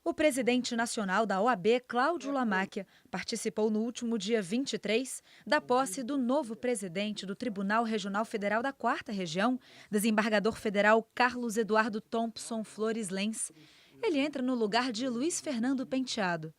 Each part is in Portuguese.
O presidente nacional da OAB, Cláudio Lamáquia, participou no último dia 23 da posse do novo presidente do Tribunal Regional Federal da 4ª Região, desembargador federal Carlos Eduardo Thompson Flores Lenz. Ele entra no lugar de Luiz Fernando Penteado.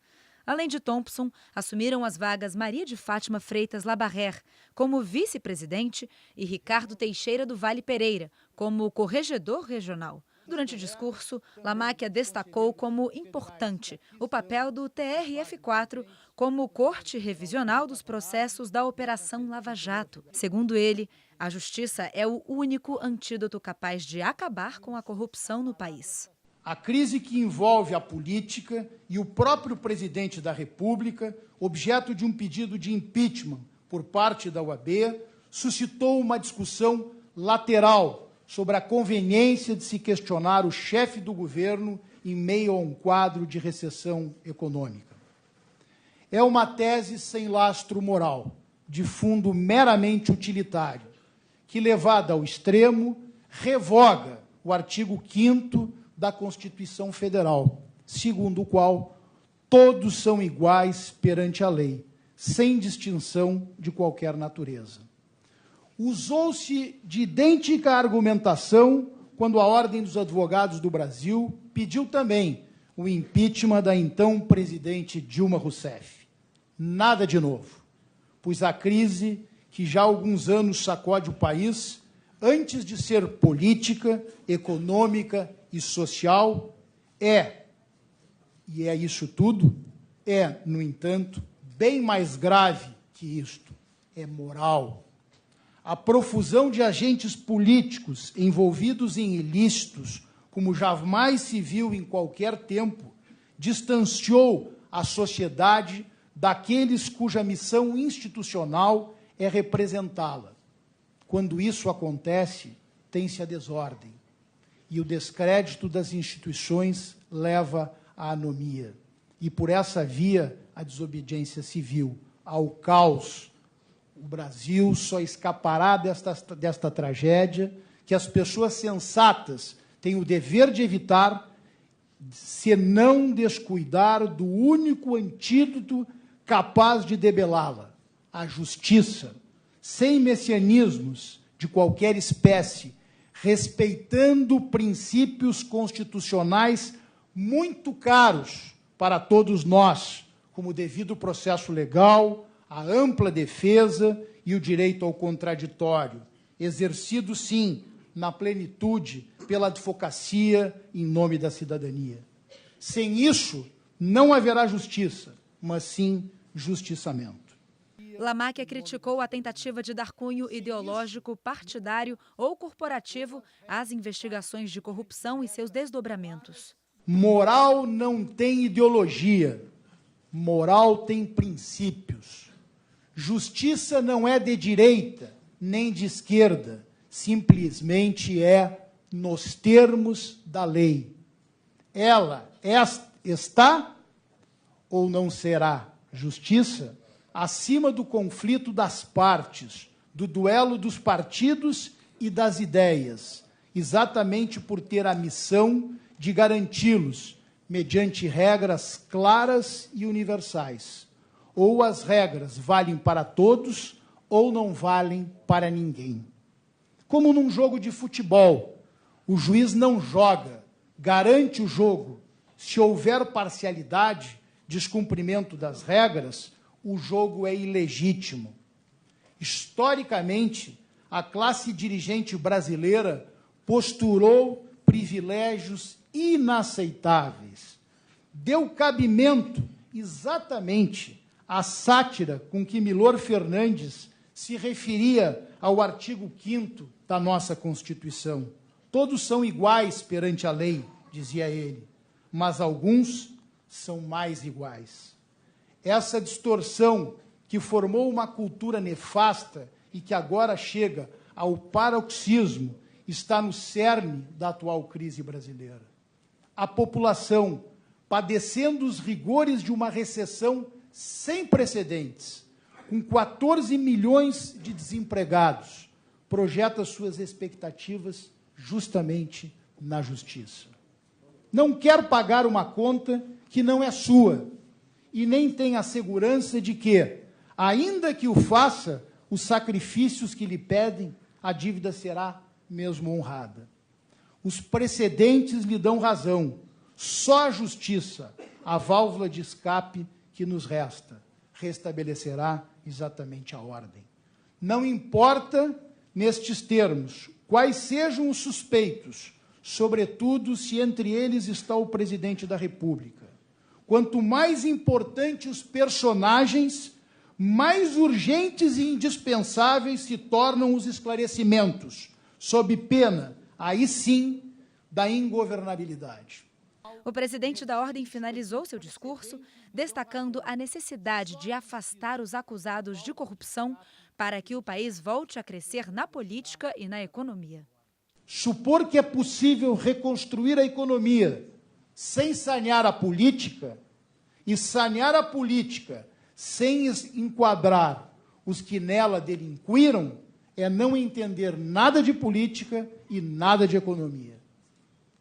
Além de Thompson, assumiram as vagas Maria de Fátima Freitas Labarrer como vice-presidente e Ricardo Teixeira do Vale Pereira como corregedor regional. Durante o discurso, Lamáquia destacou como importante o papel do TRF4 como corte revisional dos processos da Operação Lava Jato. Segundo ele, a justiça é o único antídoto capaz de acabar com a corrupção no país. A crise que envolve a política e o próprio presidente da República, objeto de um pedido de impeachment por parte da OAB, suscitou uma discussão lateral sobre a conveniência de se questionar o chefe do governo em meio a um quadro de recessão econômica. É uma tese sem lastro moral, de fundo meramente utilitário, que, levada ao extremo, revoga o artigo 5º da Constituição Federal, segundo o qual todos são iguais perante a lei, sem distinção de qualquer natureza. Usou-se de idêntica argumentação quando a Ordem dos Advogados do Brasil pediu também o impeachment da então presidente Dilma Rousseff. Nada de novo, pois a crise que já há alguns anos sacode o país, antes de ser política, econômica e social, e é isso tudo, no entanto, bem mais grave que isto, é moral. A profusão de agentes políticos envolvidos em ilícitos, como jamais se viu em qualquer tempo, distanciou a sociedade daqueles cuja missão institucional é representá-la. Quando isso acontece, tem-se a desordem. E o descrédito das instituições leva à anomia. E por essa via, a desobediência civil, ao caos. O Brasil só escapará desta tragédia que as pessoas sensatas têm o dever de evitar, se não descuidar do único antídoto capaz de debelá-la, a justiça, sem messianismos de qualquer espécie, respeitando princípios constitucionais muito caros para todos nós, como o devido processo legal, a ampla defesa e o direito ao contraditório, exercido, sim, na plenitude pela advocacia em nome da cidadania. Sem isso, não haverá justiça, mas sim justiçamento. Lamáquia criticou a tentativa de dar cunho ideológico, partidário ou corporativo às investigações de corrupção e seus desdobramentos. Moral não tem ideologia, moral tem princípios. Justiça não é de direita nem de esquerda, simplesmente é nos termos da lei. Ela está ou não será justiça acima do conflito das partes, do duelo dos partidos e das ideias, exatamente por ter a missão de garanti-los mediante regras claras e universais. Ou as regras valem para todos, ou não valem para ninguém. Como num jogo de futebol, o juiz não joga, garante o jogo. Se houver parcialidade, descumprimento das regras, o jogo é ilegítimo. Historicamente, a classe dirigente brasileira posturou privilégios inaceitáveis. Deu cabimento exatamente à sátira com que Milor Fernandes se referia ao artigo 5º da nossa Constituição. Todos são iguais perante a lei, dizia ele, mas alguns são mais iguais. Essa distorção que formou uma cultura nefasta e que agora chega ao paroxismo está no cerne da atual crise brasileira. A população, padecendo os rigores de uma recessão sem precedentes, com 14 milhões de desempregados, projeta suas expectativas justamente na justiça. não quer pagar uma conta que não é sua e nem tem a segurança de que, ainda que o faça, os sacrifícios que lhe pedem, a dívida será mesmo honrada. Os precedentes lhe dão razão. Só a justiça, a válvula de escape que nos resta, restabelecerá exatamente a ordem. Não importa, nestes termos, quais sejam os suspeitos, sobretudo se entre eles está o presidente da República. Quanto mais importantes os personagens, mais urgentes e indispensáveis se tornam os esclarecimentos, sob pena, aí sim, da ingovernabilidade. O presidente da Ordem finalizou seu discurso destacando a necessidade de afastar os acusados de corrupção para que o país volte a crescer na política e na economia. Supor que é possível reconstruir a economia sem sanear a política e sanear a política sem enquadrar os que nela delinquiram é não entender nada de política e nada de economia.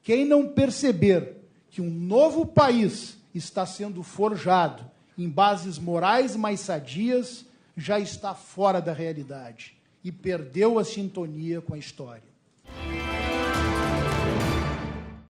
Quem não perceber que um novo país está sendo forjado em bases morais mais sadias já está fora da realidade e perdeu a sintonia com a história.